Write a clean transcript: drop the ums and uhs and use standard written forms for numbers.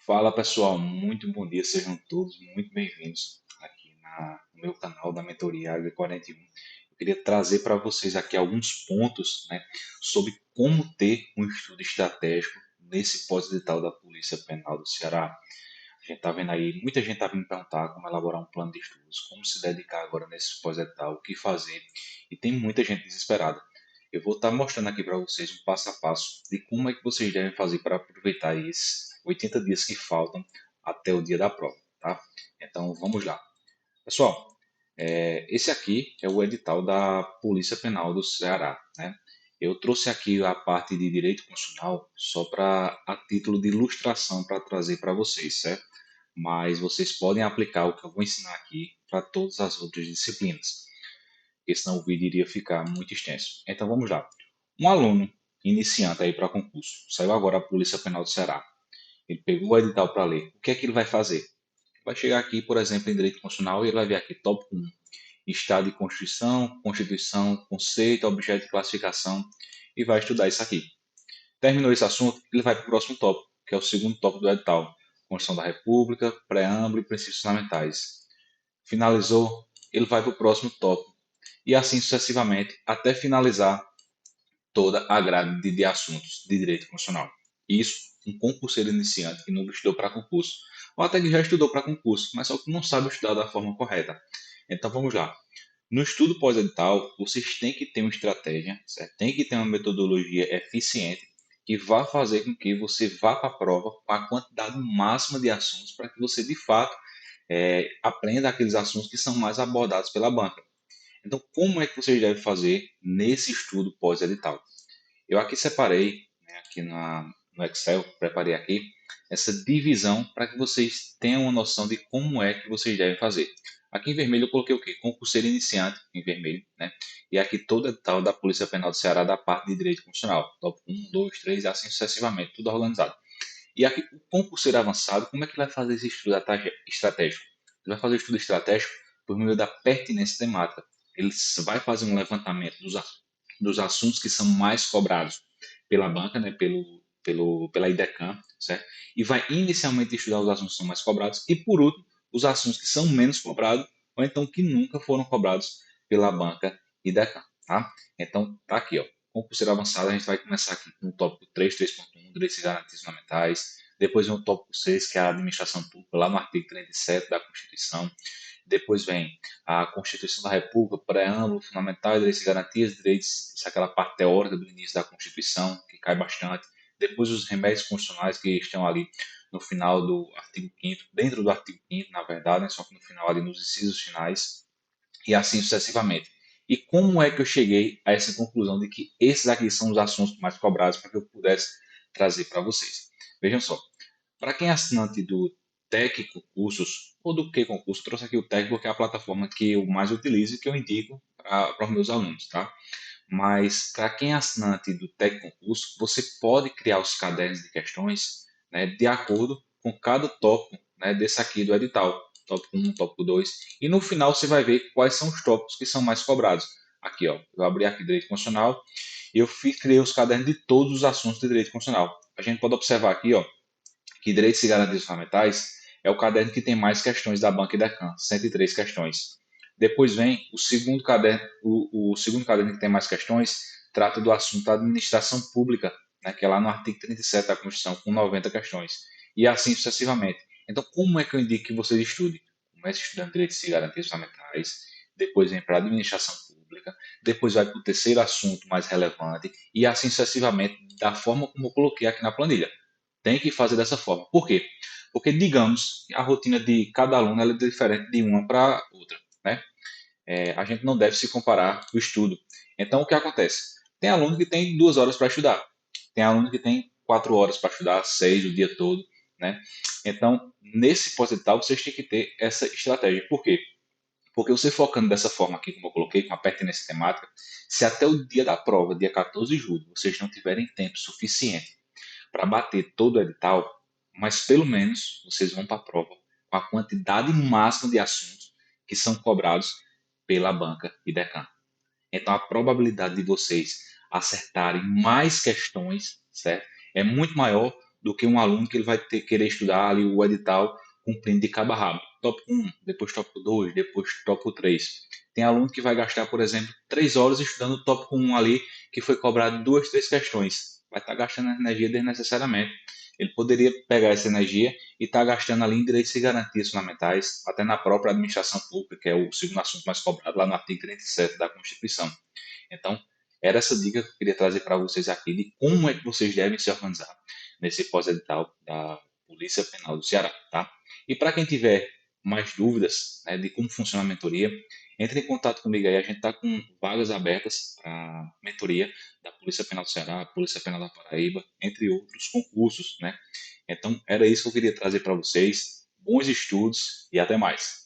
Fala pessoal, muito bom dia, sejam todos muito bem-vindos aqui no meu canal da Mentoria Área 41. Eu queria trazer para vocês aqui alguns pontos, né, sobre como ter um estudo estratégico nesse pós-edital da Polícia Penal do Ceará. A gente está vendo aí, muita gente está vindo perguntar como elaborar um plano de estudos, como se dedicar agora nesse pós-edital, o que fazer, e tem muita gente desesperada. Eu vou estar mostrando aqui para vocês um passo a passo de como é que vocês devem fazer para aproveitar esses 80 dias que faltam até o dia da prova, tá? Então vamos lá. Pessoal, esse aqui é o edital da Polícia Penal do Ceará, né? Eu trouxe aqui a parte de direito constitucional só para a título de ilustração para trazer para vocês, certo? Mas vocês podem aplicar o que eu vou ensinar aqui para todas as outras disciplinas, porque senão o vídeo iria ficar muito extenso. Então vamos lá. Um aluno iniciante aí para concurso, saiu agora a Polícia Penal do Ceará. Ele pegou o edital para ler. O que é que ele vai fazer? Vai chegar aqui, por exemplo, em Direito Constitucional e ele vai ver aqui, tópico 1, Estado e Constituição, Constituição, Conceito, Objeto de Classificação, e vai estudar isso aqui. Terminou esse assunto, ele vai para o próximo tópico, que é o segundo tópico do edital, Constituição da República, Preâmbulo e Princípios Fundamentais. Finalizou, ele vai para o próximo tópico, e assim sucessivamente, até finalizar toda a grade de assuntos de direito constitucional. Isso, um concurseiro iniciante que nunca estudou para concurso, ou até que já estudou para concurso, mas só que não sabe estudar da forma correta. Então vamos lá. No estudo pós-edital, vocês têm que ter uma estratégia, certo? Tem que ter uma metodologia eficiente que vá fazer com que você vá para a prova com a quantidade máxima de assuntos para que você, de fato, aprenda aqueles assuntos que são mais abordados pela banca. Então, como é que vocês devem fazer nesse estudo pós-edital? Eu aqui separei, né, aqui no Excel, preparei aqui, essa divisão para que vocês tenham uma noção de como é que vocês devem fazer. Aqui em vermelho eu coloquei o quê? Concurseiro iniciante, em vermelho, né? E aqui todo edital da Polícia Penal do Ceará da parte de Direito Constitucional. Top 1, 2, 3 e assim sucessivamente, tudo organizado. E aqui o concurseiro avançado, como é que ele vai fazer esse estudo estratégico? Ele vai fazer o estudo estratégico por meio da pertinência temática. Ele vai fazer um levantamento dos assuntos que são mais cobrados pela banca, né, pela IDECAM, certo? E vai inicialmente estudar os assuntos que são mais cobrados e, por último, os assuntos que são menos cobrados ou então que nunca foram cobrados pela banca IDECAM, tá? Então, tá aqui, ó. Concurseiro avançado, a gente vai começar aqui com o tópico 3, 3.1, Direitos e Garantias Fundamentais. Depois vem o tópico 6, que é a administração pública, lá no artigo 37 da Constituição. Depois vem a Constituição da República, preâmbulo, fundamentais, direitos e garantias, direitos, isso é aquela parte teórica do início da Constituição, que cai bastante. Depois os remédios constitucionais que estão ali no final do artigo 5º, dentro do artigo 5º, na verdade, né, só que no final ali nos incisos finais, e assim sucessivamente. E como é que eu cheguei a essa conclusão de que esses aqui são os assuntos mais cobrados para que eu pudesse trazer para vocês? Vejam só, para quem é assinante do Tec Concursos ou do Que Concurso, trouxe aqui o Tec porque é a plataforma que eu mais utilizo e que eu indico para os meus alunos, tá? Mas para quem é assinante do Tec Concurso, você pode criar os cadernos de questões, né, de acordo com cada tópico, né, desse aqui do edital, tópico 1, tópico 2, e no final você vai ver quais são os tópicos que são mais cobrados. Aqui, ó, eu abri aqui Direito Constitucional e criei os cadernos de todos os assuntos de Direito Constitucional. A gente pode observar aqui, ó, que Direitos e Garantias Fundamentais é o caderno que tem mais questões da banca e da CAN, 103 questões. Depois vem o segundo caderno que tem mais questões, trata do assunto da administração pública, né, que é lá no artigo 37 da Constituição, com 90 questões. E assim sucessivamente. Então, como é que eu indico que vocês estudem? Comece estudando Direitos e Garantias Fundamentais, depois vem para a administração pública, depois vai para o terceiro assunto mais relevante, e assim sucessivamente, da forma como eu coloquei aqui na planilha. Tem que fazer dessa forma. Por quê? Porque, digamos, a rotina de cada aluno ela é diferente de uma para outra, né? A gente não deve se comparar o estudo. Então, o que acontece? Tem aluno que tem 2 horas para estudar, tem aluno que tem 4 horas para estudar, 6 o dia todo, né? Então, nesse pós-edital, vocês têm que ter essa estratégia. Por quê? Porque você focando dessa forma aqui, como eu coloquei, com a pertinência temática, se até o dia da prova, dia 14 de julho, vocês não tiverem tempo suficiente para bater todo o edital, mas pelo menos vocês vão para a prova com a quantidade máxima de assuntos que são cobrados pela banca e decano. Então a probabilidade de vocês acertarem mais questões, certo? É muito maior do que um aluno que ele vai querer estudar ali o edital cumprindo de cabo a rabo. Tópico 1, depois tópico 2, depois tópico 3. Tem aluno que vai gastar, por exemplo, 3 horas estudando o tópico 1 ali, que foi cobrado duas, três questões. Vai estar gastando energia desnecessariamente. Ele poderia pegar essa energia e estar gastando ali em direitos e garantias fundamentais, até na própria administração pública, que é o segundo assunto mais cobrado lá no artigo 37 da Constituição. Então, era essa dica que eu queria trazer para vocês aqui de como é que vocês devem se organizar nesse pós-edital da Polícia Penal do Ceará, tá? E para quem tiver mais dúvidas, né, de como funciona a mentoria, entre em contato comigo aí, a gente está com vagas abertas para mentoria da Polícia Penal do Ceará, Polícia Penal da Paraíba, entre outros concursos, né? Então, era isso que eu queria trazer para vocês. Bons estudos e até mais.